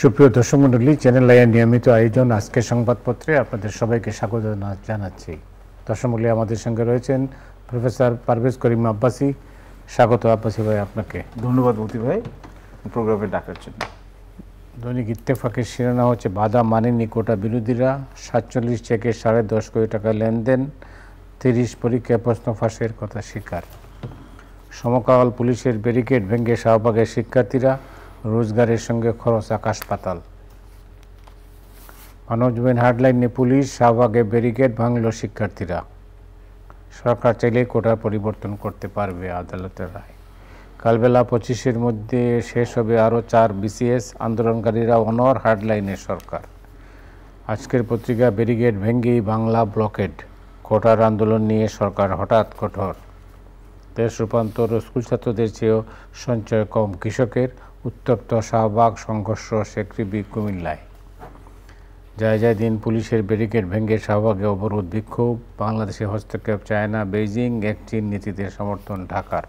সুপ্রিয় দর্শক মণ্ডলী, চ্যানেল আইয়ের নিয়মিত আয়োজন আজকের সংবাদপত্রে আপনাদের সবাইকে স্বাগত জানাচ্ছি। দর্শক মণ্ডলী, আমাদের সঙ্গে রয়েছেন প্রফেসর পারভেজ করিম আব্বাসী। স্বাগত আব্বাসী ভাই আপনাকে। ধন্যবাদ মতি ভাই প্রোগ্রামে ডাকার জন্য। দৈনিক ইত্তেফাকের শিরোনাম হচ্ছে বাধা মানেনি কোটা বিরোধীরা, 47 চেকে 10.5 কোটি টাকা লেনদেন, 30 পরীক্ষায় প্রশ্ন ফাঁসের কথা স্বীকার। সমকাল পুলিশের ব্যারিকেড ভেঙে শাহবাগের শিক্ষার্থীরা, রোজগারের সঙ্গে খরচ আকাশ পাতাল। মানবজমিন হেডলাইনে পুলিশ, শাহবাগে ব্যারিকেড ভাঙল শিক্ষার্থীরা। সরকার চাইলে কোটার পরিবর্তন করতে পারবে, আদালতের রায়। কালবেলা 25-এর মধ্যে শেষ হবে আরও 4 বিসিএস, আন্দোলনকারীরা অনড়, হেডলাইনে সরকার। আজকের পত্রিকা, ব্যারিকেড ভেঙেই বাংলা ব্লকেড, কোটার আন্দোলন নিয়ে সরকার হঠাৎ কঠোর। দেশ রূপান্তর ও স্কুল ছাত্রদের চেয়েও সঞ্চয় কম কৃষকের, উত্তপ্ত শাহবাগ, সংঘর্ষ শেকৃবি কুমিল্লায়। যায় দিন পুলিশের ব্যারিকেড ভেঙে শাহবাগে অবরোধ, বিক্ষোভ। বাংলাদেশে হস্তক্ষেপ চায় না বেইজিং, এক চীন নীতিতে সমর্থন ঢাকার।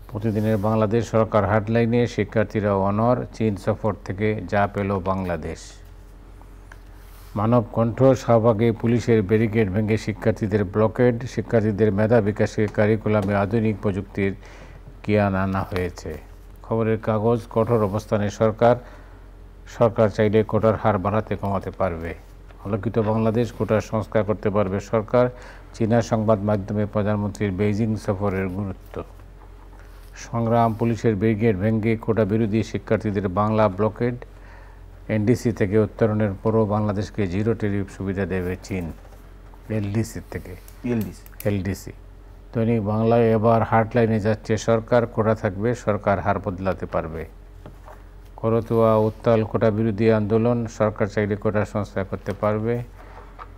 প্রতিদিনের বাংলাদেশ সরকার হেডলাইনে, শিক্ষার্থীরা অনড়, চীন সফর থেকে যা পেল বাংলাদেশ। মানব কণ্ঠ, শাহবাগে পুলিশের ব্যারিকেড ভেঙে শিক্ষার্থীদের ব্লকেড, শিক্ষার্থীদের মেধা বিকাশে কারিকুলামে আধুনিক প্রযুক্তির জ্ঞান আনা হয়েছে। খবরের কাগজ, কঠোর অবস্থানে সরকার চাইলে কোটার হার বাড়াতে কমাতে পারবে। আলোকিত বাংলাদেশ, কোটার সংস্কার করতে পারবে সরকার। চীনা সংবাদ মাধ্যমে প্রধানমন্ত্রীর বেইজিং সফরের গুরুত্ব। সংগ্রাম, পুলিশের ব্যারিকেড ভেঙে কোটা বিরোধী শিক্ষার্থীদের বাংলা ব্লকেড, এনডিসি থেকে উত্তরণের পরও বাংলাদেশকে জিরো ট্যারিফ সুবিধা দেবে চীন, এলডিসি থেকে এলডিসি। দৈনিক বাংলায় এবার হেডলাইনে যাচ্ছে সরকার, কোটা থাকবে, সরকার হার বদলাতে পারবে। করতোয়া উত্তাল কোটা বিরোধী আন্দোলন, সরকার চাইলে কোটা সংস্কার করতে পারবে।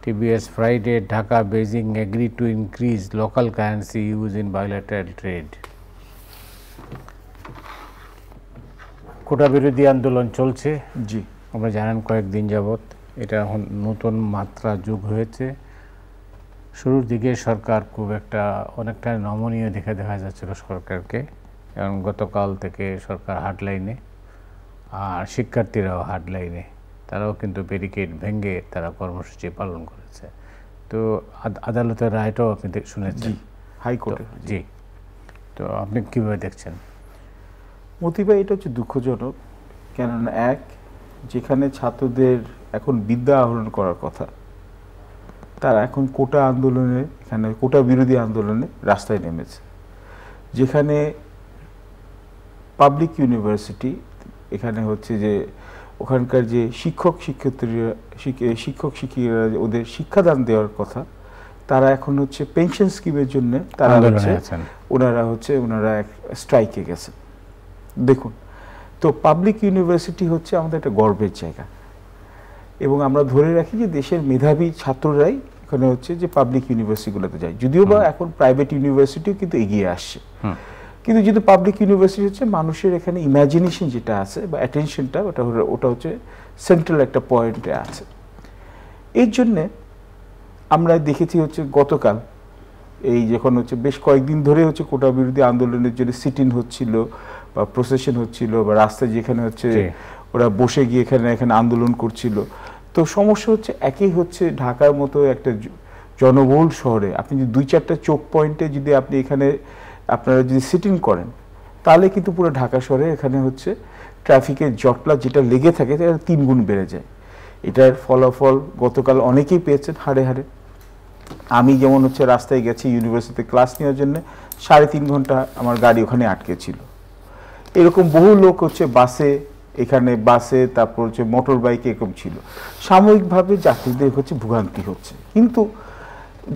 TBS Friday, Dhaka Beijing agree to increase local currency use in bilateral trade. Quota বিরোধী আন্দোলন চলছে, জি আমরা জানেন কয়েকদিন যাবৎ। এটা নতুন মাত্রা যোগ হয়েছে। শুরুর দিকে সরকার অনেকটা নমনীয় দেখা যাচ্ছিল সরকারকে, এবং গতকাল থেকে সরকার হেডলাইনে, আর শিক্ষার্থীরাও হেডলাইনে। তারাও কিন্তু ব্যারিকেড ভেঙে তারা কর্মসূচি পালন করেছে। তো আদালতের রায়টাও আপনি শুনেছেন, হাইকোর্টে। জি, তো আপনি কীভাবে দেখছেন? মতি ভাই, এটা হচ্ছে দুঃখজনক। কেননা যেখানে ছাত্রদের এখন বিদ্যা আহরণ করার কথা, তারা এখন কোটা আন্দোলনে, এখানে কোটা বিরোধী আন্দোলনে রাস্তায় নেমেছে। যেখানে পাবলিক ইউনিভার্সিটি, এখানে হচ্ছে যে ওখানকার যে শিক্ষিকারা ওদের শিক্ষাদান দেওয়ার কথা, তারা এখন হচ্ছে পেনশন স্কিমের জন্য তারা ওনারা স্ট্রাইকে গেছে। দেখুন, তো পাবলিক ইউনিভার্সিটি হচ্ছে আমাদের একটা গর্বের জায়গা, এবং আমরা ধরে রাখি যে দেশের মেধাবী ছাত্ররাই এখানে হচ্ছে যে পাবলিক ইউনিভার্সিটিগুলোতে যায়। যদিও বা এখন প্রাইভেট ইউনিভার্সিটিও কিন্তু এগিয়ে আসছে, কিন্তু যেহেতু পাবলিক ইউনিভার্সিটি হচ্ছে মানুষের এখানে ইমাজিনেশন যেটা আছে বা অ্যাটেনশনটা, ওটা হচ্ছে সেন্ট্রাল একটা পয়েন্টে আছে। এর জন্যে আমরা দেখেছি হচ্ছে গতকাল যখন হচ্ছে বেশ কয়েকদিন ধরে হচ্ছে কোটা বিরোধী আন্দোলনের জন্য সিটিং হচ্ছিল বা প্রসেশন হচ্ছিল, বা রাস্তায় যেখানে হচ্ছে ওরা বসে গিয়ে এখানে আন্দোলন করছিল। তো সমস্যা হচ্ছে একই হচ্ছে ঢাকার মতো একটা জনবহুল শহরে আপনি যদি 2-4টা চোক পয়েন্টে যদি আপনি আপনারা যদি সিটিং করেন, তাহলে কিন্তু পুরো ঢাকা শহরে এখানে হচ্ছে ট্রাফিকের জটলা যেটা লেগে থাকে সেটা 3 গুণ বেড়ে যায়। এটার ফলাফল গতকাল অনেকেই পেয়েছেন হাড়ে হাড়ে। আমি যেমন হচ্ছে রাস্তায় গেছি ইউনিভার্সিটিতে ক্লাস নেওয়ার জন্য, 3.5 ঘন্টা আমার গাড়ি ওখানে আটকে ছিল। এরকম বহু লোক হচ্ছে বাসে তারপর হচ্ছে মোটর বাইকে এরকম ছিল। সাময়িকভাবে যাত্রীদের হচ্ছে ভোগান্তি হচ্ছে, কিন্তু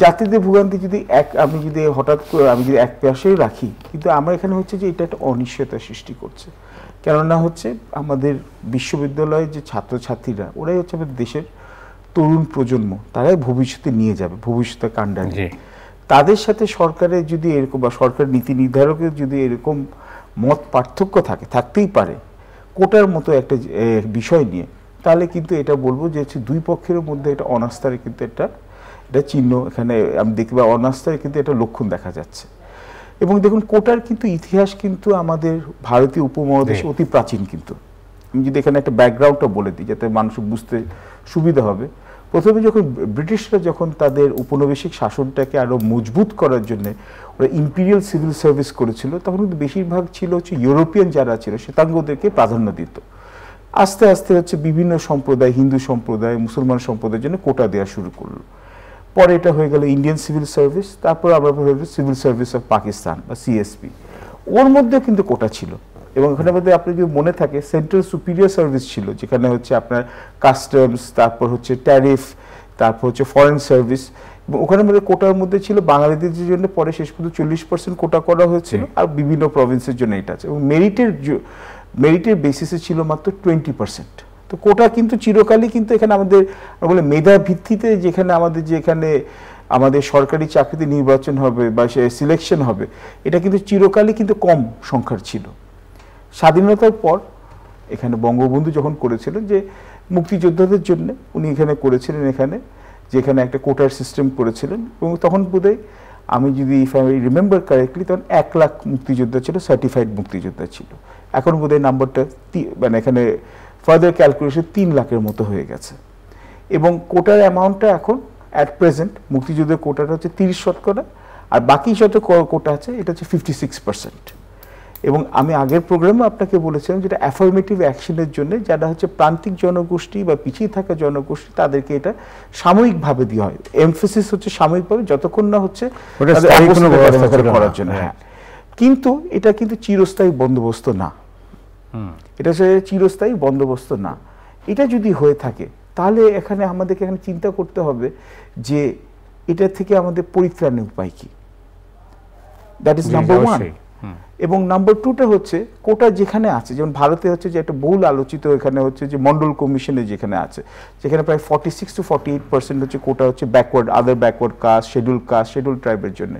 যাত্রীদের ভোগান্তি যদি আমি যদি হঠাৎ করে এক পাশেই রাখি, কিন্তু আমরা এখানে হচ্ছে যে এটা একটা অনিশ্চয়তা সৃষ্টি করছে। কেননা হচ্ছে আমাদের বিশ্ববিদ্যালয়ের যে ছাত্রছাত্রীরা, ওরাই হচ্ছে আমাদের দেশের তরুণ প্রজন্ম, তারাই ভবিষ্যতে নিয়ে যাবে, ভবিষ্যতে কাণ্ডারি। তাদের সাথে সরকারের যদি এরকম, বা সরকার নীতি নির্ধারকের যদি এরকম মত পার্থক্য থাকতেই পারে কোটার মতো একটা বিষয় নিয়ে, তাহলে কিন্তু এটা বলবো যে দুই পক্ষের মধ্যে এটা অনাস্থার কিন্তু এটা চিহ্ন এখানে আমি দেখি, বা অনাস্থার কিন্তু এটা লক্ষণ দেখা যাচ্ছে। এবং দেখুন, কোটার কিন্তু ইতিহাস কিন্তু আমাদের ভারতীয় উপমহাদেশে অতি প্রাচীন। কিন্তু আমি যদি এখানে একটা ব্যাকগ্রাউন্ডটা বলে দিই যাতে মানুষ বুঝতে সুবিধা হবে। প্রথমে যখন ব্রিটিশরা যখন তাদের উপনিবেশিক শাসনটাকে আরও মজবুত করার জন্য ওরা ইম্পিরিয়াল সিভিল সার্ভিস করেছিল, তখন কিন্তু বেশিরভাগ ছিল হচ্ছে ইউরোপিয়ান যারা ছিল শ্বেতাঙ্গদেরকে প্রাধান্য দিত। আস্তে আস্তে হচ্ছে বিভিন্ন সম্প্রদায়, হিন্দু সম্প্রদায়, মুসলমান সম্প্রদায়ের জন্য কোটা দেওয়া শুরু করলো। পরে এটা হয়ে গেল ইন্ডিয়ান সিভিল সার্ভিস, তারপর আবার সিভিল সার্ভিস অফ পাকিস্তান বা সিএসপি, ওর মধ্যেও কিন্তু কোটা ছিল। এবং ওখানে মধ্যে আপনার যদি মনে থাকে সেন্ট্রাল সুপিরিয়র সার্ভিস ছিল, যেখানে হচ্ছে আপনার কাস্টমস, তারপর হচ্ছে ট্যারিফ, তারপর হচ্ছে ফরেন সার্ভিস, এবং ওখানের মধ্যে কোটার মধ্যে ছিল বাঙালিদের জন্য পরে শেষ পর্যন্ত 40% কোটা করা হয়েছিল, আর বিভিন্ন প্রভিন্সের জন্য এটা আছে। এবং মেরিটের বেসিসে ছিল মাত্র 20%। তো কোটা কিন্তু চিরকালই কিন্তু এখানে আমাদের বলে মেধা ভিত্তিতে যেখানে আমাদের সরকারি চাকরিতে নির্বাচন হবে বা সে সিলেকশন হবে, এটা কিন্তু চিরকালই কিন্তু কম সংখ্যার ছিল। স্বাধীনতার পর এখানে বঙ্গবন্ধু যখন করেছিলেন যে মুক্তিযোদ্ধাদের জন্য উনি এখানে করেছিলেন, যেখানে একটা কোটার সিস্টেম করেছিলেন, এবং তখন বোধহয় আমি যদি ইফ আই রিমেম্বার কারেক্টলি তখন 1 লাখ মুক্তিযোদ্ধা ছিল, সার্টিফাইড মুক্তিযোদ্ধা ছিল। এখন বোধহয় নাম্বারটা মানে এখানে ফার্দার ক্যালকুলেশন 3 লাখের মতো হয়ে গেছে। এবং কোটার অ্যামাউন্টটা এখন অ্যাট প্রেজেন্ট মুক্তিযুদ্ধের কোটাটা হচ্ছে 30%, আর বাকি যত কোটা আছে এটা হচ্ছে 56%। এবং আমি আগের প্রোগ্রামে আপনাকে বলেছিলাম যেটা অ্যাফার্মেটিভ অ্যাকশনের জন্য যারা হচ্ছে প্রান্তিক জনগোষ্ঠী বা পিছিয়ে থাকা জনগোষ্ঠী তাদেরকে এটা সাময়িকভাবে দেওয়া হয়। এমফেসিস হচ্ছে সাময়িকভাবে, যতক্ষণ না হচ্ছে করার জন্য। হ্যাঁ, কিন্তু এটা কিন্তু চিরস্থায়ী বন্দোবস্ত না, এটা চিরস্থায়ী বন্দোবস্ত না। এটা যদি হয়ে থাকে তাহলে আমাদেরকে এখানে চিন্তা করতে হবে যে এটা থেকে আমাদের পরিত্রাণের উপায় কি। That is number 1। এবং নাম্বার 2টা হচ্ছে কোটা যেখানে আছে, যেমন ভারতে হচ্ছে যে একটা বহুল আলোচিত এখানে হচ্ছে যে মন্ডল কমিশনে যেখানে আছে, যেখানে প্রায় 46 to 48% হচ্ছে কোটা হচ্ছে আদার ব্যাকওয়ার্ড কাস্ট, শিডিউল ট্রাইবের জন্য।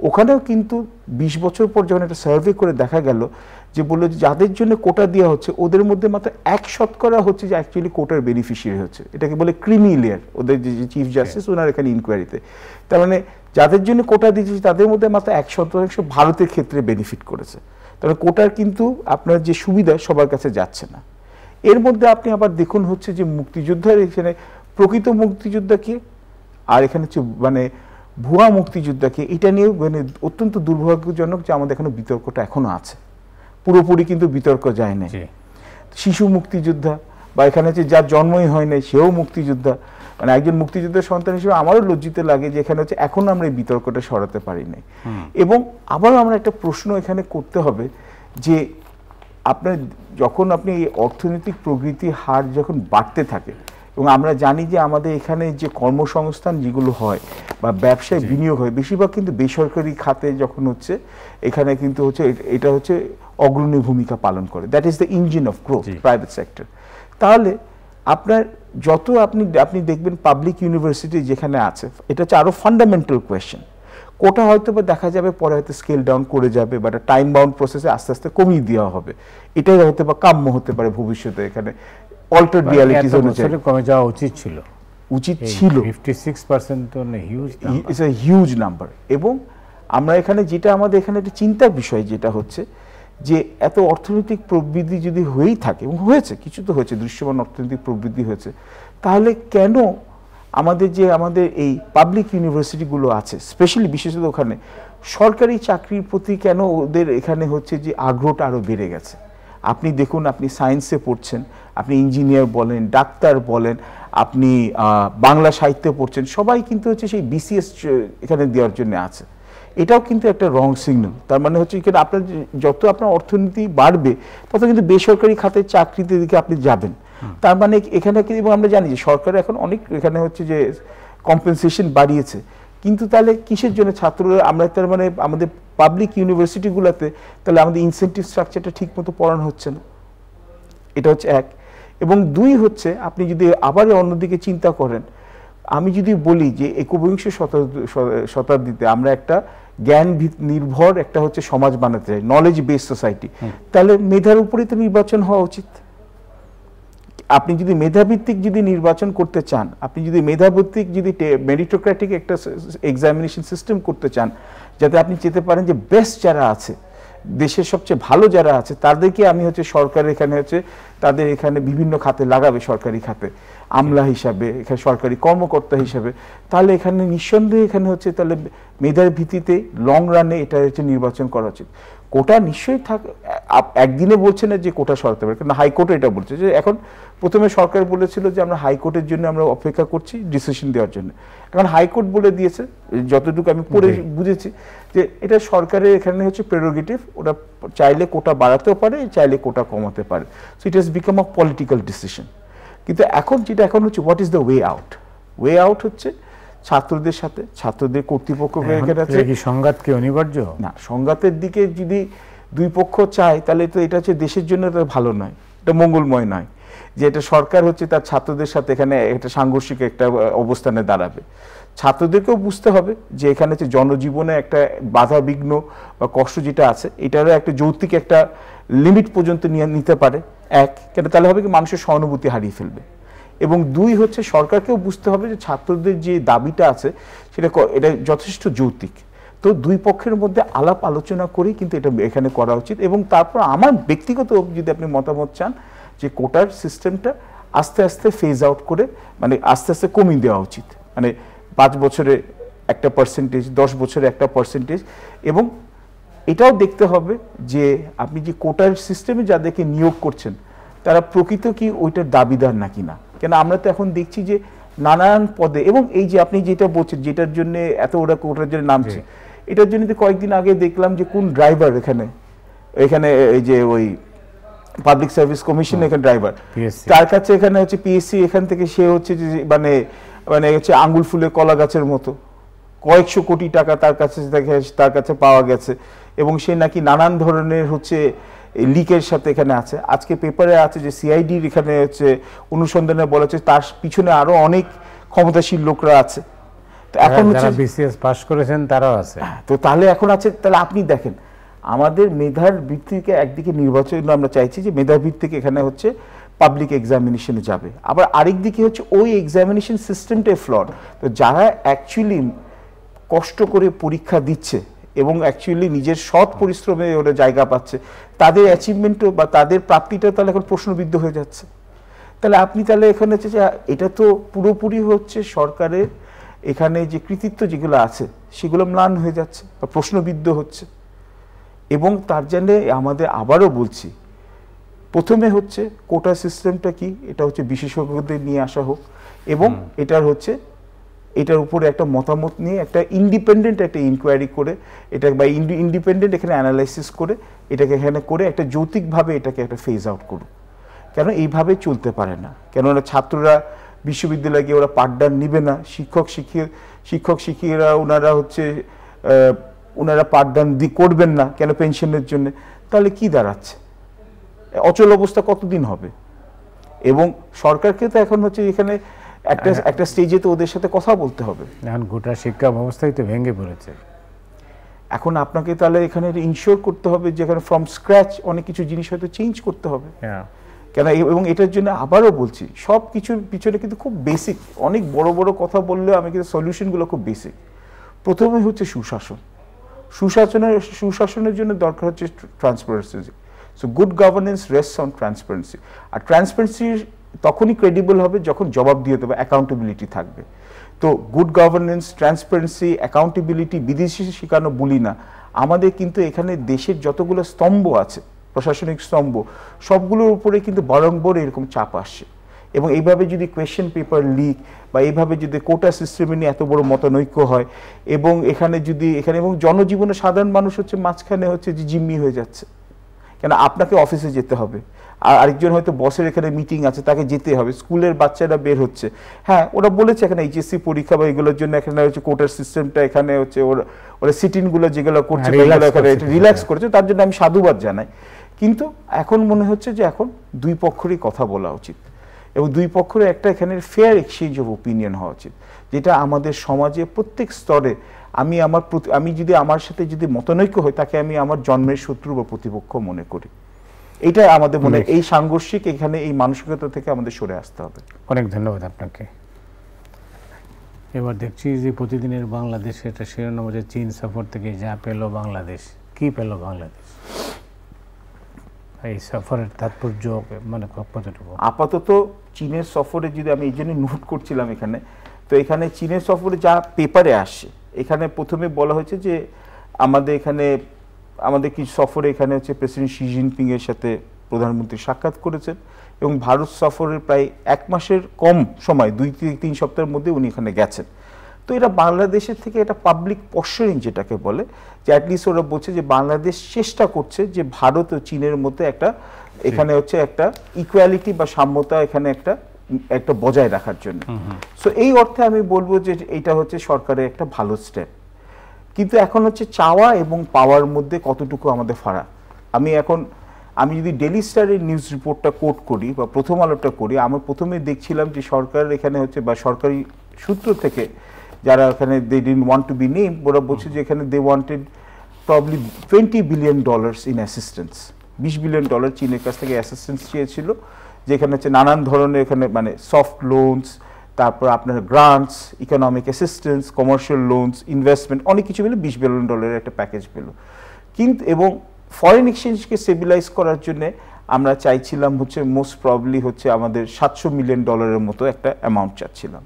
ওখানেও কিন্তু 20 বছর পর যখন একটা সার্ভে করে দেখা গেল যে বললো যে যাদের জন্য কোটা দেওয়া হচ্ছে ওদের মধ্যে মাত্র 1% হচ্ছে যে অ্যাকচুয়ালি কোটার বেনিফিশিয়ারি হচ্ছে। এটাকে বলে ক্রিমি লেয়ার, ওদের যে চিফ জাস্টিস ওনার এখানে ইনকোয়ারিতে। তার মানে যাদের জন্য কোটা দিয়েছে তাদের মধ্যে মাত্র 1% ভারতের ক্ষেত্রে বেনিফিট করেছে। তবে কোটার কিন্তু আপনার যে সুবিধা সবার কাছে যাচ্ছে না। এর মধ্যে আপনি আবার দেখুন হচ্ছে যে মুক্তিযোদ্ধার এখানে প্রকৃত মুক্তিযোদ্ধাকে আর এখানে হচ্ছে মানে ভুয়া মুক্তিযোদ্ধাকে, এটা নিয়ে মানে অত্যন্ত দুর্ভাগ্যজনক যে আমাদের এখানে বিতর্কটা এখনো আছে, পুরোপুরি কিন্তু বিতর্ক যায় না। শিশু মুক্তিযোদ্ধা বা এখানে হচ্ছে যার জন্মই হয় নাই সেও মুক্তিযোদ্ধা, মানে একজন মুক্তিযোদ্ধার সন্তান হিসেবে আমারও লজ্জিত লাগে যে এখানে হচ্ছে এখনো আমরা এই বিতর্কটা সরাতে পারি নাই। এবং আবারও আমরা একটা প্রশ্ন এখানে করতে হবে যে আপনার যখন আপনি এই অর্থনৈতিক প্রবৃদ্ধির হার যখন বাড়তে থাকে, এবং আমরা জানি যে আমাদের এখানে যে কর্মসংস্থান যেগুলো হয় বা ব্যবসায় বিনিয়োগ হয় বেশিরভাগ কিন্তু বেসরকারি খাতে যখন হচ্ছে, এখানে কিন্তু হচ্ছে এটা হচ্ছে অগ্রণী ভূমিকা পালন করে। That is the engine of growth, private sector. তাহলে আপনার যত আপনি দেখবেন পাবলিক ইউনিভার্সিটি যেখানে আছে, এটা হচ্ছে আরও ফান্ডামেন্টাল কোয়েশ্চেন। কোটা হয়তো বা দেখা যাবে পরে হয়তো স্কেল ডাউন করে যাবে বা একটা টাইম বাউন্ড প্রসেসে আস্তে আস্তে কমিয়ে দেওয়া হবে, এটাই হয়তো বা কাম্য হতে পারে ভবিষ্যতে। এখানে অল্টার রিয়ালিটিজ অনুযায়ী কমে যাওয়া উচিত ছিল 56% তো huge, it's a huge number. এবং আমরা এখানে যেটা আমাদের এখানে একটা চিন্তার বিষয় যেটা হচ্ছে যে এত অর্থনৈতিক প্রবৃদ্ধি যদি হয়েই থাকে, এবং হয়েছে, কিছু তো হয়েছে, দৃশ্যমান অর্থনৈতিক প্রবৃদ্ধি হয়েছে, তাহলে কেন আমাদের এই পাবলিক ইউনিভার্সিটিগুলো আছে স্পেশালি বিশেষত ওখানে সরকারি চাকরির প্রতি কেন ওদের এখানে হচ্ছে যে আগ্রহটা আরও বেড়ে গেছে। আপনি দেখুন, আপনি সায়েন্সে পড়ছেন, আপনি ইঞ্জিনিয়ার বলেন, ডাক্তার বলেন, আপনি বাংলা সাহিত্যে পড়ছেন, সবাই কিন্তু হচ্ছে সেই বিসিএস এখানে দেওয়ার জন্য আছে। এটাও কিন্তু একটা রং সিগন্যাল। তার মানে হচ্ছে এখানে আপনার যত আপনার অর্থনীতি বাড়বে তত কিন্তু বেসরকারি খাতের চাকরিতে দিকে আপনি যাবেন। তার মানে এখানে, এবং আমরা জানি যে সরকার এখন অনেক এখানে হচ্ছে যে কম্পেনসেশন বাড়িয়েছে, কিন্তু তাহলে কিসের জন্য ছাত্ররা আমরা তার মানে আমাদের পাবলিক ইউনিভার্সিটিগুলোতে তাহলে আমাদের ইনসেন্টিভ স্ট্রাকচারটা ঠিক মতো পড়ানো হচ্ছে না। এটা হচ্ছে এক। এবং দুই হচ্ছে আপনি যদি আবার অন্যদিকে চিন্তা করেন, আমি যদি বলি যে 21 শতাব্দীতে আমরা একটা জ্ঞান নির্ভর একটা হচ্ছে সমাজ বানাতে চাই, নলেজ বেসড সোসাইটি, তাহলে মেধার উপরেই তো নির্বাচন হওয়া উচিত। আপনি যদি মেধাভিত্তিক যদি নির্বাচন করতে চান, আপনি যদি মেধাভিত্তিক যদি মেরিটোক্রেটিক একটা এক্সামিনেশন সিস্টেম করতে চান, যাতে আপনি যেতে পারেন যে বেস্ট যারা আছে দেশের সবচেয়ে ভালো যারা আছে তাদেরকে আমি হচ্ছে সরকার এখানে হচ্ছে তাদের এখানে বিভিন্ন খাতে লাগাবে, সরকারি খাতে আমলা হিসাবে, এখানে সরকারি কর্মকর্তা হিসাবে, তাহলে এখানে নিঃসন্দেহে এখানে হচ্ছে তাহলে মেধার ভিত্তিতে লং রানে এটা হচ্ছে নির্বাচন করা উচিত। কোটা নিশ্চয়ই একদিনে বলছে না যে কোটা সরাতে পারে, কিন্তু হাইকোর্ট এটা বলছে যে এখন প্রথমে সরকার বলেছিল যে আমরা হাইকোর্টের জন্য আমরা অপেক্ষা করছি ডিসিশন দেওয়ার জন্য, এখন হাইকোর্ট বলে দিয়েছে যতটুকু আমি পড়ে বুঝেছি যে এটা সরকারের এখানে হচ্ছে প্রেরোগেটিভ, ওরা চাইলে কোটা বাড়াতেও পারে, চাইলে কোটা কমাতে পারে, so it has become a political decision. কিন্তু এখন যেটা এখন হচ্ছে what is the way out? Way out হচ্ছে ছাত্রদের সাথে ছাত্রদের কর্তৃপক্ষ সংঘাত কি অনিবার্য না? সংঘাতের দিকে যদি দুই পক্ষ চায় তাহলে তো এটা হচ্ছে দেশের জন্য তো ভালো নয়, এটা মঙ্গলময় নয় যে এটা সরকার হচ্ছে তার ছাত্রদের সাথে এখানে একটা সাংঘর্ষিক একটা অবস্থানে দাঁড়াবে। ছাত্রদেরকেও বুঝতে হবে যে এখানে হচ্ছে জনজীবনে একটা বাধা বিঘ্ন বা কষ্ট যেটা আছে এটারও একটা যৌক্তিক একটা লিমিট পর্যন্ত নিতে পারে, এক, কেন তাহলে হবে কি মানুষের সহানুভূতি হারিয়ে ফেলবে, এবং দুই হচ্ছে সরকারকেও বুঝতে হবে যে ছাত্রদের যে দাবিটা আছে সেটা এটা যথেষ্ট যৌক্তিক। তো দুই পক্ষের মধ্যে আলাপ আলোচনা করেই কিন্তু এটা এখানে করা উচিত। এবং তারপর আমার ব্যক্তিগত যদি আপনি মতামত চান যে কোটার সিস্টেমটা আস্তে আস্তে ফেজ আউট করে মানে আস্তে আস্তে কমিয়ে দেওয়া উচিত, মানে 5 বছরে একটা পার্সেন্টেজ, 10 বছরে একটা পার্সেন্টেজ। এবং এটাও দেখতে হবে যে আপনি যে কোটার সিস্টেমে যাদেরকে নিয়োগ করছেন তারা প্রকৃত কি ওইটার দাবিদার নাকি না, কেন আমরা তো এখন দেখছি যে নানান পদে, এবং এই যে আপনি যেটা বলছেন যেটার জন্য এত ওরা কোটার জন্য নামছে, এটার জন্য কয়েকদিন আগে দেখলাম যে কোন ড্রাইভার এখানে এই যে ওই পাবলিক সার্ভিস কমিশন এখানে ড্রাইভার, তার কাছে এখানে হচ্ছে পিএসসি এখান থেকে সে হচ্ছে যে মানে হচ্ছে আঙ্গুল ফুলে কলা গাছের মতো কয়েকশো কোটি টাকা তার কাছে পাওয়া গেছে, এবং সে নাকি নানান ধরনের হচ্ছে লিকের সাথে এখানে আছে। আজকে পেপারে আছে যে সিআইডির এখানে হচ্ছে অনুসন্ধানে বলা হচ্ছে তার পিছনে আরো অনেক ক্ষমতাশীল লোকরা আছে। তো এখন যারা বিসিএস পাস করেছেন তারাও আছে। তো তাহলে এখন আছে, তাহলে আপনি দেখেন আমাদের মেধার ভিত্তিকে একদিকে নির্বাচন আমরা চাইছি যে মেধার ভিত্তিকে এখানে হচ্ছে পাবলিক এক্সামিনেশনে যাবে, আবার আরেক দিকে হচ্ছে ওই এক্সামিনেশন সিস্টেমটাই ফ্লড। তো যারা অ্যাকচুয়ালি কষ্ট করে পরীক্ষা দিচ্ছে এবং অ্যাকচুয়ালি নিজের সৎ পরিশ্রমে ওরা জায়গা পাচ্ছে, তাদের অ্যাচিভমেন্টও বা তাদের প্রাপ্তিটা তাহলে এখন প্রশ্নবিদ্ধ হয়ে যাচ্ছে। তাহলে আপনি তাহলে এখানে হচ্ছে যে এটা তো পুরোপুরি হচ্ছে সরকারের এখানে যে কৃতিত্ব যেগুলো আছে সেগুলো ম্লান হয়ে যাচ্ছে বা প্রশ্নবিদ্ধ হচ্ছে। এবং তার জন্যে আমাদের আবারও বলছি, প্রথমে হচ্ছে কোটা সিস্টেমটা কি এটা হচ্ছে বিশেষজ্ঞদের নিয়ে আসা হোক, এবং এটার উপরে একটা মতামত নিয়ে একটা ইন্ডিপেন্ডেন্ট একটা ইনকোয়ারি করে এটা বা ইন্ডিপেন্ডেন্ট এখানে অ্যানালাইসিস করে এটাকে এখানে করে একটা যৌক্তিকভাবে এটাকে একটা ফেজ আউট করুক। কেন এইভাবে চলতে পারে না, কেননা ছাত্ররা বিশ্ববিদ্যালয়ে গিয়ে ওরা পাঠদান নিবে না, শিক্ষক শিক্ষিকারা ওনারা পাঠদান করবেন না কেন পেনশনের জন্য, তাহলে কি দাঁড়াচ্ছে? অচল অবস্থা কতদিন হবে? এবং সরকারকে তো এখন হচ্ছে এখানে একটা স্টেজে তো ওদের সাথে কথা বলতে হবে। এখন গোটা শিক্ষা ব্যবস্থাই তো ভেঙে পড়েছে। এখন আপনাকে তাহলে এখানে ইনশিওর করতে হবে যে এখানে ফ্রম স্ক্র্যাচ অনেক কিছু জিনিস হয়তো চেঞ্জ করতে হবে, কেন? এবং এটার জন্য আবারও বলছি সব কিছুর পিছনে কিন্তু খুব বেসিক, অনেক বড় বড় কথা বললেও আমি কিন্তু সলিউশনগুলো খুব বেসিক। প্রথমে হচ্ছে সুশাসনের জন্য দরকার হচ্ছে transparency. So good governance rests on transparency. আর ট্রান্সপারেন্সি তখনই ক্রেডিবল হবে যখন জবাব দিয়ে দেবে, অ্যাকাউন্টেবিলিটি থাকবে। তো গুড গভর্নেন্স, ট্রান্সপারেন্সি, অ্যাকাউন্টেবিলিটি বিদেশি শেখানো বলি না, আমাদের কিন্তু এখানে দেশের যতগুলো স্তম্ভ আছে, প্রশাসনিক স্তম্ভ, সবগুলোর উপরে কিন্তু বারংবার এরকম চাপ আসছে। এবং এইভাবে যদি কোয়েশ্চেন পেপার লিক বা এইভাবে যদি কোটা সিস্টেমে নিয়ে এত বড় মতানৈক্য হয়, এবং এখানে এবং জনজীবনে সাধারণ মানুষ হচ্ছে মাঝখানে হচ্ছে যে জিম্মি হয়ে যাচ্ছে, কেন আপনাকে অফিসে যেতে হবে, আর আরেকজন হয়তো বসের এখানে মিটিং আছে তাকে যেতে হবে, স্কুলের বাচ্চারা বের হচ্ছে। হ্যাঁ, ওরা বলেছে এখানে এইচএসসি পরীক্ষা বা এগুলোর জন্য এখানে হচ্ছে কোটার সিস্টেমটা এখানে হচ্ছে ওরা সিটিংগুলো যেগুলো করছে রিল্যাক্স করেছে, তার জন্য আমি সাধুবাদ জানাই। কিন্তু এখন মনে হচ্ছে যে এখন দুই পক্ষেরই কথা বলা উচিত, এবং দুই পক্ষের একটা এখানে ফেয়ার এক্সচেঞ্জ অফ ওপিনিয়ন হওয়া উচিত, যেটা আমাদের সমাজে প্রত্যেক স্তরে আমি যদি আমার সাথে যদি মতানৈক্য হয় তাকে আমি আমার জন্মের শত্রু বা প্রতিপক্ষ মনে করি। এটা আমাদের মনে এই সাংঘর্ষিক এখানে এই মানসিকতা থেকে আমাদের সরে আসতে হবে। অনেক ধন্যবাদ আপনাকে। এবার দেখছি যে প্রতিদিনের বাংলাদেশ, এটা শিরোনাম হচ্ছে চীন সফর থেকে যা পেল বাংলাদেশ। কি পেল বাংলাদেশ? এই সফরের তাৎপর্য মানে কতটুকু? আপাতত চীনের সফরে যদি আমি এই জন্য নোট করছিলাম এখানে, তো এখানে চীনের সফরে যা পেপারে আসে, এখানে প্রথমে বলা হয়েছে যে আমাদের কিছু সফরে এখানে হচ্ছে প্রেসিডেন্ট শি জিনপিং এর সাথে প্রধানমন্ত্রী সাক্ষাৎ করেছেন এবং ভারত সফরের প্রায় 1 মাসের কম সময় 2-3 সপ্তাহের মধ্যে উনি এখানে গেছেন। তো এটা বাংলাদেশের থেকে এটা পাবলিক পশ্চারিং যেটাকে বলে, যে অ্যাটলিস্ট ওরা বলছে যে বাংলাদেশ চেষ্টা করছে যে ভারত ও চীনের মধ্যে একটা এখানে হচ্ছে একটা ইকুয়ালিটি বা সাম্যতা এখানে একটা বজায় রাখার জন্য। সো এই অর্থে আমি বলবো যে এটা হচ্ছে সরকারের একটা ভালো স্টেপ। কিন্তু এখন হচ্ছে চাওয়া এবং পাওয়ার মধ্যে কতটুকু আমাদের ফারাক। আমি যদি ডেইলি স্টারের নিউজ রিপোর্টটা কোট করি বা প্রথম আলোটা করি, আমরা প্রথমে দেখছিলাম যে সরকার এখানে হচ্ছে বা সরকারি সূত্র থেকে যারা এখানে they didn't want to be name, ওরা বলছে যে এখানে they wanted probably $20 billion in assistance. $20 billion চীনের কাছ থেকে অ্যাসিস্ট্যান্স চেয়েছিল, যেখানে হচ্ছে নানান ধরনের এখানে মানে সফট লোনস, তারপর আপনার grants, economic assistance, commercial loans, investment, অনেক কিছু মিলে $20 billion একটা প্যাকেজ পেল। কিন্তু এবং ফরেন এক্সচেঞ্জকে স্টেবিলাইজ করার জন্য আমরা চাইছিলাম হচ্ছে মোস্ট প্রবলি হচ্ছে আমাদের $700 million মতো একটা অ্যামাউন্ট চাচ্ছিলাম।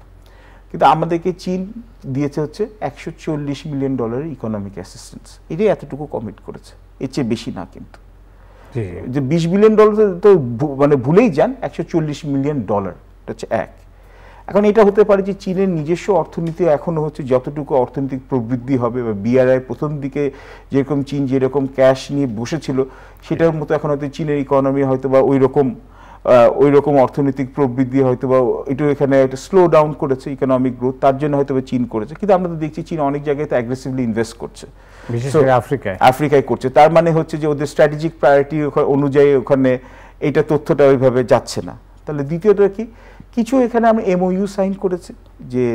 কিন্তু আমাদেরকে চীন দিয়েছে হচ্ছে $140 million ইকোনমিক অ্যাসিস্ট্যান্স। এটাই এতটুকু কমিট করেছে, এর চেয়ে বেশি না। কিন্তু যে $20 billion তো মানে ভুলেই যান, $140 million এটা হচ্ছে এক। এখন এটা হতে পারে যে চীনের নিজস্ব অর্থনীতি এখনো হচ্ছে যতটুকু অর্থনৈতিক প্রবৃদ্ধি হবে বা বিআরআই প্রথম দিকে যেরকম চীন যেরকম ক্যাশ নিয়ে বসেছিল সেটার মতো এখন হয়তো চীনের ইকোনমি হয়তো বা ওই রকম অর্থনৈতিক প্রবৃদ্ধি হয়তো বা একটু এখানে একটা স্লো ডাউন করেছে ইকোনমিক গ্রোথ, তার জন্য হয়তো চীন করেছে। কিন্তু আমরা তো দেখছি চীন অনেক জায়গায় তো অ্যাগ্রেসিভলি ইনভেস্ট করছে, বিশেষ করে আফ্রিকায় করছে। তার মানে হচ্ছে যে ওদের স্ট্র্যাটেজিক প্রায়োরিটি অনুযায়ী ওখানে এইটা তথ্যটা ওইভাবে যাচ্ছে না। তাহলে দ্বিতীয়টা কি, কিছু এখানে আমরা এমওইউ সাইন করেছি যে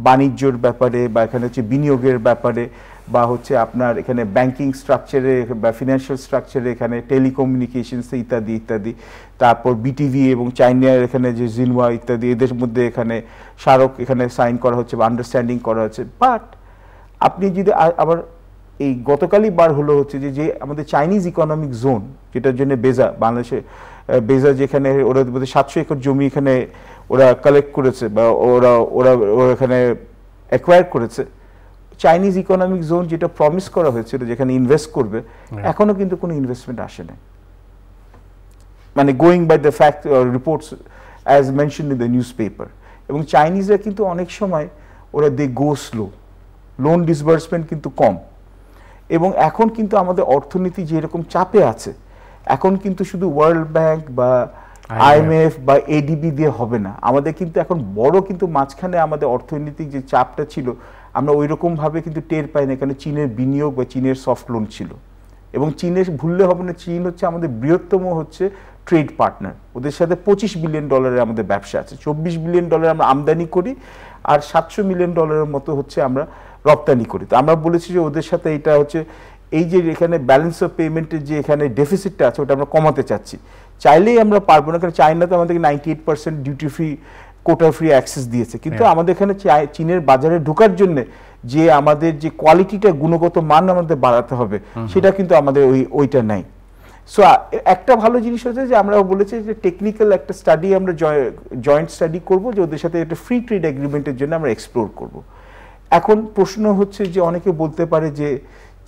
বাণিজ্যর ব্যাপারে বা এখানে হচ্ছে বিনিয়োগের ব্যাপারে বা হচ্ছে আপনার এখানে ব্যাংকিং স্ট্রাকচারে বা ফিনান্সিয়াল স্ট্রাকচারে এখানে টেলিকমিউনিকেশনসে ইত্যাদি ইত্যাদি, তারপর বিটিভি এবং চাইনার এখানে যে জিনওয়া ইত্যাদি, এদের মধ্যে এখানে স্মারক এখানে সাইন করা হচ্ছে বা আন্ডারস্ট্যান্ডিং করা হচ্ছে। বাট আপনি যদি আবার এই গতকালই বার হলো হচ্ছে যে আমাদের চাইনিজ ইকোনমিক জোন, যেটার জন্য বাংলাদেশে যেখানে ওরা 700 একর জমি এখানে ওরা কালেক্ট করেছে বা ওরা এখানে অ্যাকোয়ার করেছে, চাইনিজ ইকোনমিক জোন যেটা প্রমিস করা হয়েছিল যেখানে ইনভেস্ট করবে, এখনো কিন্তু কোনো ইনভেস্টমেন্ট আসে না। মানে going by the fact reports as mention in the newspaper. এবং চাইনিজরা কিন্তু অনেক সময় ওরা they go slow, loan disbursement কিন্তু কম। এবং এখন কিন্তু আমাদের অর্থনীতি যেরকম চাপে আছে, এখন কিন্তু শুধু ওয়ার্ল্ড ব্যাংক বা আইএমএফ বা এডিবি দিয়ে হবে না। আমাদের কিন্তু এখন বড় কিন্তু মাঝখানে আমাদের অর্থনৈতিক যে চাপটা ছিল আমরা ওই রকম ভাবে কিন্তু টের পাই না, কারণ চীনের বিনিয়োগ বা চীনের সফট লোন ছিল। এবং চীনের ভুললে হবে না, চীন হচ্ছে আমাদের বৃহত্তম হচ্ছে ট্রেড পার্টনার। ওদের সাথে $25 বিলিয়ন আমাদের ব্যবসা আছে, $24 বিলিয়ন আমরা আমদানি করি আর $700 মিলিয়ন মতো হচ্ছে আমরা রপ্তানি করি। তো আমরা বলেছি যে ওদের সাথে এটা হচ্ছে এই যে এখানে ব্যালেন্স অফ পেমেন্টের যে এখানে ডেফিসিটটা আছে ওটা আমরা কমাতে চাচ্ছি। চাইলেই আমরা পারবো না, কারণ চায়না তো আমাদেরকে 98% duty free quota free access দিয়েছে। কিন্তু আমাদের এখানে চীনের বাজারে ঢোকার জন্য যে আমাদের যে কোয়ালিটিটা গুণগত মান আমাদের বাড়াতে হবে, সেটা কিন্তু আমাদের ওইটা নাই। সো একটা ভালো জিনিস হচ্ছে যে আমরা বলেছি যে টেকনিক্যাল একটা স্টাডি আমরা জয়েন্ট স্টাডি করব, যে ওদের সাথে একটা ফ্রি ট্রেড এগ্রিমেন্টের জন্য আমরা এক্সপ্লোর করব। এখন প্রশ্ন হচ্ছে যে অনেকে বলতে পারে যে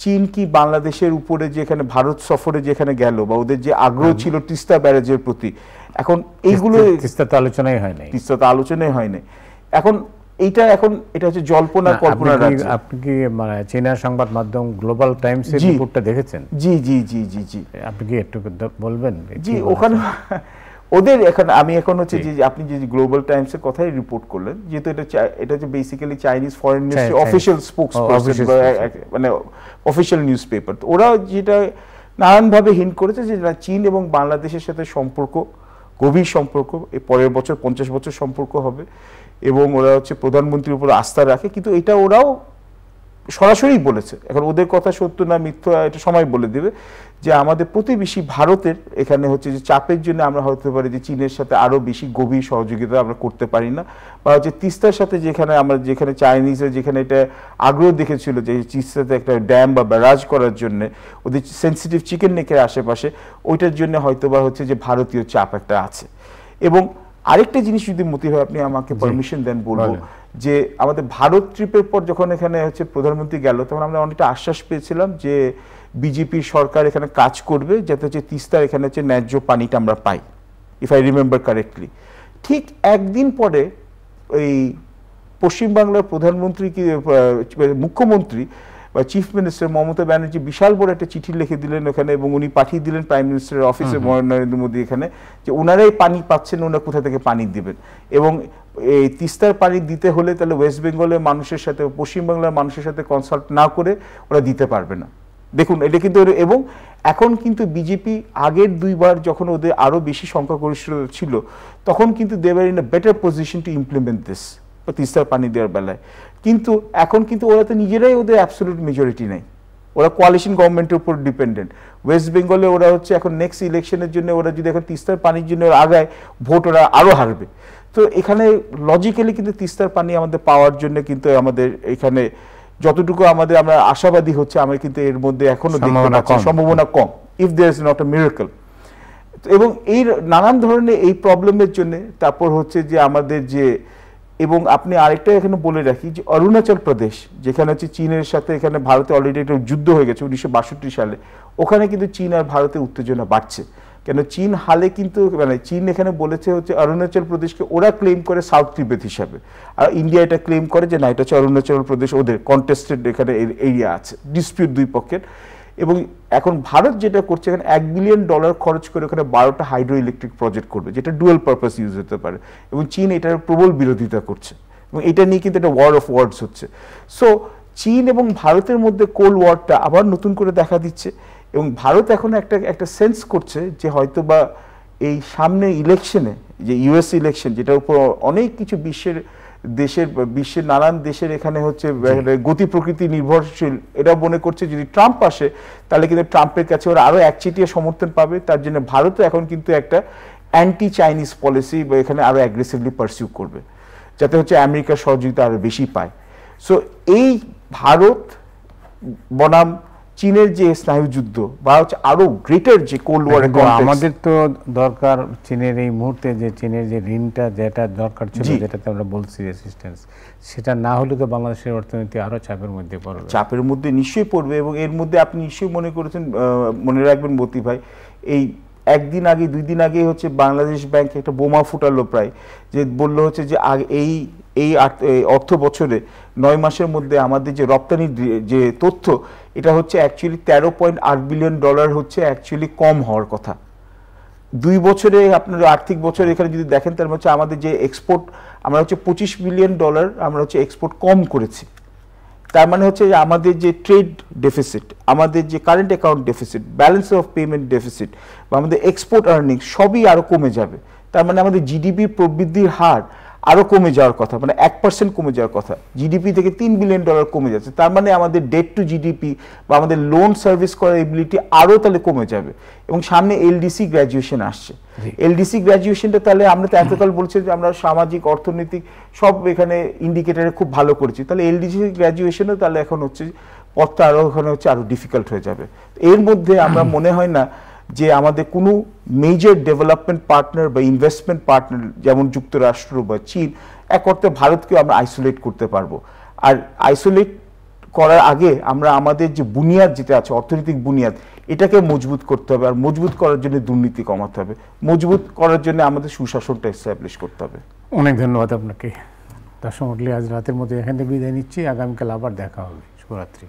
চীন কি বাংলাদেশের উপরে যে এখানে ভারত সফরে যেখানে গেল বা ওদের যে আগ্রহ ছিল তিস্তা ব্যারেজের প্রতি, এখন এইগুলো তিস্তা তো আলোচনাই হয় নাই। এখন এটা হচ্ছে জল্পনা কল্পনা রাজ্য। আপনি কি মানে চীনা সংবাদ মাধ্যম গ্লোবাল টাইমস এর রিপোর্টটা দেখেছেন? জি জি জি জি জি আপনি কি একটু বলবেন? জি, ওখানে ওদের আমি এখন হচ্ছে যে আপনি যে গ্লোবাল টাইমস এর কথাই রিপোর্ট করলেন, যেহেতু এটা হচ্ছে basically Chinese foreign ministry official spokesperson মানে অফিশিয়াল নিউজ পেপার। তো ওরা যেটা নানানভাবে হিন্ট করেছে যে চীন এবং বাংলাদেশের সাথে সম্পর্ক গভীর সম্পর্ক, এই পরের বছর 50 বছর সম্পর্ক হবে এবং ওরা হচ্ছে প্রধানমন্ত্রীর উপর আস্থা রাখে। কিন্তু এটা ওরাও সরাসরি বলেছে, এখন ওদের কথা সত্য না মিথ্যা এটা সময় বলে দেবে, যে আমাদের প্রতিবেশী ভারতের এখানে হচ্ছে যে চাপের জন্য আমরা হতে পারি যে চীনের সাথে আরো বেশি গভীর সহযোগিতা আমরা করতে পারি না, বা হচ্ছে তিস্তার সাথে যেখানে আমরা যেখানে চাইনিজরা যেখানে এটা আগ্রহ দেখেছিল যে তিস্তাতে একটা ড্যাম বা ব্যারাজ করার জন্য ওদের সেন্সিটিভ চিকেন নেকের আশেপাশে, ওইটার জন্য হয়তো বা হচ্ছে যে ভারতীয় চাপ একটা আছে। এবং আরেকটা জিনিস যদি মতি হয় আপনি আমাকে পারমিশন দেন বলবো, যে আমাদের ভারত ট্রিপের পর যখন এখানে হচ্ছে প্রধানমন্ত্রী গেল তখন আমরা অনেকটা আশ্বাস পেয়েছিলাম যে বিজেপি সরকার এখানে কাজ করবে যাতে হচ্ছে তিস্তার এখানে হচ্ছে ন্যায্য পানিটা আমরা পাই, ইফ আই রিমেম্বার কারেক্টলি। ঠিক একদিন পরে ওই পশ্চিমবাংলার প্রধানমন্ত্রী কি মুখ্যমন্ত্রী বা চিফ মিনিস্টার মমতা ব্যানার্জি বিশাল বড় একটা চিঠি লিখে দিলেন ওখানে, এবং উনি পাঠিয়ে দিলেন প্রাইম মিনিস্টারের অফিসে নরেন্দ্র মোদী এখানে, যে ওনারাই পানি পাচ্ছেন, ওনারা কোথা থেকে পানি দিবেন, এবং এই তিস্তার পানি দিতে হলে তাহলে ওয়েস্ট বেঙ্গলের মানুষের সাথে পশ্চিমবাংলার মানুষের সাথে কনসাল্ট না করে ওরা দিতে পারবে না। দেখুন এটা কিন্তু, এবং এখন কিন্তু বিজেপি আগের দুইবার যখন ওদের আরো বেশি সংখ্যাগরিষ্ঠ ছিল তখন কিন্তু they were in a better position to implement this, তিস্তার পানি দেওয়ার বেলায়। কিন্তু এখন কিন্তু ওরা তো নিজেরাই ওদের অ্যাবসলিউট মেজরিটি নেই, ওরা কোয়ালিশন গভর্নমেন্টের উপর ডিপেন্ডেন্ট। ওয়েস্ট বেঙ্গলে ওরা হচ্ছে এখন নেক্সট ইলেকশনের জন্য ওরা যদি এখন তিস্তার পানির জন্য আগায় ভোট ওরা আরো হারবে। তো এখানে লজিক্যালি কিন্তু তিস্তার পানি আমাদের পাওয়ার জন্য কিন্তু আমাদের এখানে যতটুকু আমরা আশাবাদী হচ্ছে, আমরা কিন্তু এর মধ্যে এখনো সম্ভাবনা কম, if there is not a miracle. এবং এই নানান ধরনের এই প্রবলেমের জন্য তারপর হচ্ছে যে আমাদের যে, এবং আপনি আরেকটা এখানে বলে রাখি যে অরুণাচল প্রদেশ যেখানে হচ্ছে চীনের সাথে এখানে ভারতে অলরেডি একটা যুদ্ধ হয়ে গেছে 1962 সালে, ওখানে কিন্তু চীন আর ভারতের উত্তেজনা বাড়ছে। কেন চীন হালে কিন্তু মানে চীন এখানে বলেছে হচ্ছে অরুণাচল প্রদেশকে ওরা ক্লেম করে সাউথ তিবেত হিসাবে, আর ইন্ডিয়া এটা ক্লেম করে যে না এটা হচ্ছে অরুণাচল প্রদেশ, ওদের কন্টেস্টেড এখানে এরিয়া আছে, ডিসপিউট দুই পক্ষের। এবং এখন ভারত যেটা করছে এখানে $1 বিলিয়ন খরচ করে ওখানে 12টা হাইড্রো ইলেকট্রিক প্রজেক্ট করবে যেটা ডুয়াল পারপাস ইউজ হতে পারে, এবং চীন এটার প্রবল বিরোধিতা করছে, এবং এটা নিয়ে কিন্তু একটা ওয়ার অফ ওয়ার্ডস হচ্ছে। সো চীন এবং ভারতের মধ্যে কোল্ড ওয়ারটা আবার নতুন করে দেখা দিচ্ছে, এবং ভারত এখন একটা সেন্স করছে যে হয়তো বা এই সামনে ইলেকশনে যে ইউএস ইলেকশন যেটার উপর অনেক কিছু বিশ্বের নানান দেশের এখানে হচ্ছে গতি প্রকৃতি নির্ভরশীল, এটা মনে করছে যদি ট্রাম্প আসে তাহলে কিন্তু ট্রাম্পের কাছে ওরা আরো একচেটিয়া সমর্থন পাবে। তার জন্য ভারত এখন কিন্তু একটা অ্যান্টি চাইনিজ পলিসি বা এখানে আরো অ্যাগ্রেসিভলি পারসিউ করবে যাতে হচ্ছে আমেরিকার সহযোগিতা আরো বেশি পায়। সো এই ভারত বনাম চীনের যে স্নায়ুযুদ্ধ বা হচ্ছে আরো গ্রেটার যে কোল্ড ওয়ার, আমাদের তো দরকার চীনের এই মুহূর্তে যে চীনের যে ঋণটা যেটা দরকার ছিল, যেটাতে আমরা বলছি রেসিস্টেন্স, সেটা না হলে তো বাংলাদেশের অর্থনীতি আরো চাপের মধ্যে পড়বে, চাপের মধ্যে নিশ্চয়ই পড়বে। এবং এর মধ্যে আপনি নিশ্চয়ই মনে রাখবেন মতি ভাই, এই একদিন আগে 2 দিন আগে হচ্ছে বাংলাদেশ ব্যাংক একটা বোমা ফুটালো প্রায়, যে বললো হচ্ছে যে এই অর্থ বছরে 9 মাসের মধ্যে আমাদের যে রপ্তানির যে তথ্য এটা হচ্ছে অ্যাকচুয়ালি $13.8 বিলিয়ন হচ্ছে অ্যাকচুয়ালি কম হওয়ার কথা। 2 বছরে আপনার আর্থিক বছর এখানে যদি দেখেন তার হচ্ছে আমাদের যে এক্সপোর্ট আমরা হচ্ছে $25 বিলিয়ন আমরা হচ্ছে এক্সপোর্ট কম করেছি। তার মানে হচ্ছে যে আমাদের যে ট্রেড ডেফিসিট, আমাদের যে current account deficit, balance of payment deficit বা আমাদের এক্সপোর্ট আর্নিংস সবই আরো কমে যাবে। তার মানে আমাদের জিডিপি প্রবৃদ্ধির হার আরো কমে যাওয়ার কথা, মানে 1% কমে যাওয়ার কথা, জিডিপি থেকে $3 বিলিয়ন কমে যাচ্ছে। তার মানে আমাদের ডেট টু জিডিপি বা আমাদের লোন সার্ভিস করার এবিলিটি আরো তাহলে কমে যাবে। এবং সামনে এলডিসি গ্র্যাজুয়েশন আসছে, এলডিসি গ্র্যাজুয়েশনটা তাহলে আমরা তো এতকাল বলছি যে আমরা সামাজিক অর্থনৈতিক সব এখানে ইন্ডিকেটরে খুব ভালো করেছি, তাহলে এলডিসি গ্র্যাজুয়েশনও তাহলে এখন হচ্ছে পথটা আরো ওখানে হচ্ছে আরো ডিফিকাল্ট হয়ে যাবে। এর মধ্যে আমরা মনে হয় না যে আমাদের কোনো মেজর ডেভেলপমেন্ট পার্টনার বা ইনভেস্টমেন্ট পার্টনার যেমন যুক্তরাষ্ট্র বা চীন এক অর্থে ভারতকেও আমরা আইসোলেট করতে পারবো। আর আইসোলেট করার আগে আমরা আমাদের যে বুনিয়াদ যেটা আছে অর্থনৈতিক বুনিয়াদ এটাকে মজবুত করতে হবে, আর মজবুত করার জন্য দুর্নীতি কমাতে হবে, মজবুত করার জন্য আমাদের সুশাসনটা এস্টাবলিশ করতে হবে। অনেক ধন্যবাদ আপনাকে। দর্শক মণ্ডলী, আজ রাতের মধ্যে এখান থেকে বিদায় নিচ্ছি, আগামীকাল আবার দেখা হবে। শুভরাত্রি।